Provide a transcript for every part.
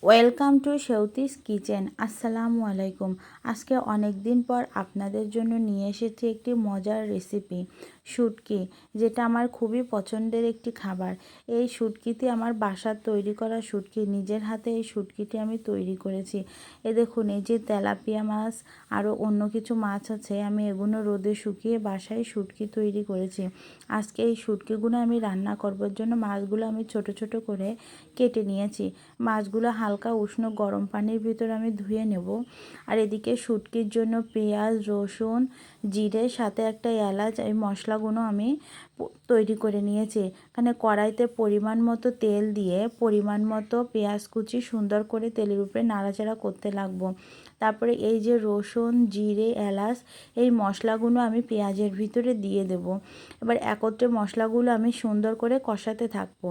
Welcome to সেউতিস kitchen. আসসালামু আলাইকুম। আজকে অনেক দিন পর আপনাদের জন্য নিয়ে এসেছি একটি মজার রেসিপি, শুটকি, যেটা আমার খুবই পছন্দের একটি খাবার। এই শুটকিটি আমার বাসার তৈরি করা শুটকি, নিজের হাতে এই শুটকিটি আমি তৈরি করেছি। দেখুন, এই যে তেলাপিয়া মাছ, আরও অন্য কিছু মাছ আছে, আমি এগুলো রোদে শুকিয়ে বাসায় শুটকি তৈরি করেছি। আজকে এই শুটকিগুলো আমি রান্না করবার জন্য মাছগুলো আমি ছোট ছোট করে কেটে নিয়েছি। মাছগুলো হালকা উষ্ণ গরম পানির ভিতর আমি ধুয়ে নেব। আর এদিকে শুটকির জন্য পেঁয়াজ, রসুন, জিরে, সাথে একটা এলাচ, এই মশলাগুলো আমি তৈরি করে নিয়েছি। এখানে কড়াইতে পরিমাণ মতো তেল দিয়ে পরিমাণ মতো পেঁয়াজ কুচি সুন্দর করে তেলের উপরে নাড়াচাড়া করতে লাগবো। তারপরে এই যে রসুন, জিরে, এলাচ, এই মশলাগুলো আমি পেঁয়াজের ভিতরে দিয়ে দেব। এবার একত্রে মশলাগুলো আমি সুন্দর করে কষাতে থাকবো।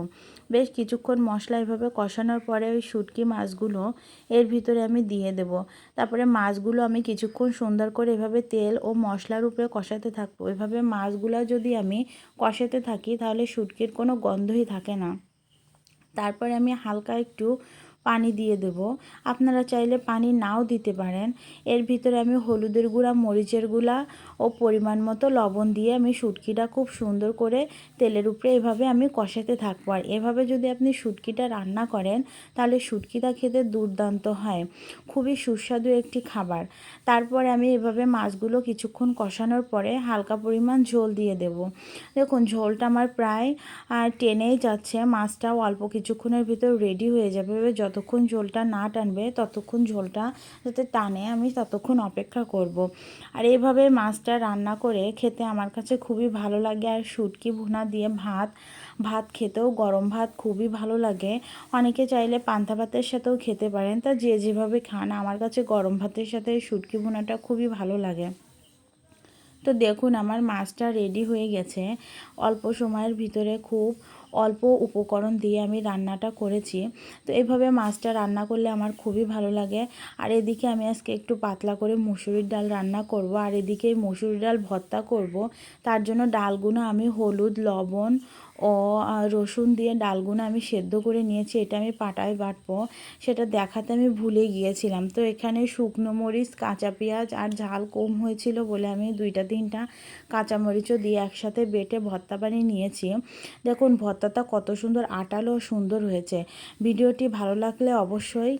বেশ কিছুক্ষণ মশলা এভাবে কষানোর পরে ওই শুটকি মাছগুলো এর ভিতরে আমি দিয়ে দেব। তারপরে মাছগুলো আমি কিছুক্ষণ সুন্দর করে এভাবে তেল ও মশলার উপরে কষাতে থাকবো। এভাবে মাছগুলো যদি আমি কষাতে থাকি তাহলে শুটকির কোনো গন্ধই থাকে না। তারপরে আমি হালকা একটু পানি দিয়ে দেব। আপনারা চাইলে পানি নাও দিতে পারেন। এর ভিতরে আমি হলুদের গুঁড়া, মরিচের গুঁড়া ও পরিমাণ মতো লবণ দিয়ে আমি শুটকিটা খুব সুন্দর করে তেলের উপরে এভাবে আমি কষাতে থাকবো। আর এভাবে যদি আপনি শুটকিটা রান্না করেন তাহলে শুটকিটা খেতে দুর্দান্ত হয়, খুবই সুস্বাদু একটি খাবার। তারপরে আমি এভাবে মাছগুলো কিছুক্ষণ কষানোর পরে হালকা পরিমাণ ঝোল দিয়ে দেব। দেখুন, ঝোলটা আমার প্রায় টেনেই যাচ্ছে। মাছটাও অল্প কিছুক্ষণের ভিতর রেডি হয়ে যাবে। যতক্ষণ ঝোলটা না টানবে ততক্ষণ ঝোলটা যাতে টানে আমি ততক্ষণ অপেক্ষা করব। আর এইভাবে মাছটা রান্না করে খেতে আমার কাছে খুবই ভালো লাগে। আর শুটকি ভুনা দিয়ে ভাত খেতেও, গরম ভাত খুবই ভালো লাগে। অনেকে চাইলে পান্তা ভাতের সাথেও খেতে পারেন, তা যে যেভাবে খান। আমার কাছে গরম ভাতের সাথে শুটকি ভুনাটা খুবই ভালো লাগে। তো দেখুন, আমার মাছটা রেডি হয়ে গেছে। অল্প সময়ের ভিতরে খুব অল্প উপকরণ দিয়ে আমি রান্নাটা করেছি। তো এইভাবে মাছটা রান্না করলে আমার খুবই ভালো লাগে। আর এদিকে আমি আজকে একটু পাতলা করে মুসুরির ডাল রান্না করব। আর এদিকে মুসুরির ডাল ভর্তা করব। তার জন্য ডালগুলো আমি হলুদ, লবণ ও রসুন দিয়ে ডালগুলো আমি সেদ্ধ করে নিয়েছি। এটা আমি পাটায় বাটবো, সেটা দেখাতে আমি ভুলে গিয়েছিলাম। তো এখানে শুকনো মরিচ, কাঁচা পেঁয়াজ আর ঝাল কম হয়েছিল বলে আমি 2-3টা কাঁচামরিচও দিয়ে একসাথে বেটে ভর্তা বানিয়ে নিয়েছি। দেখুন ভর্তাটা কত সুন্দর আটালো ও সুন্দর হয়েছে। ভিডিওটি ভালো লাগলে অবশ্যই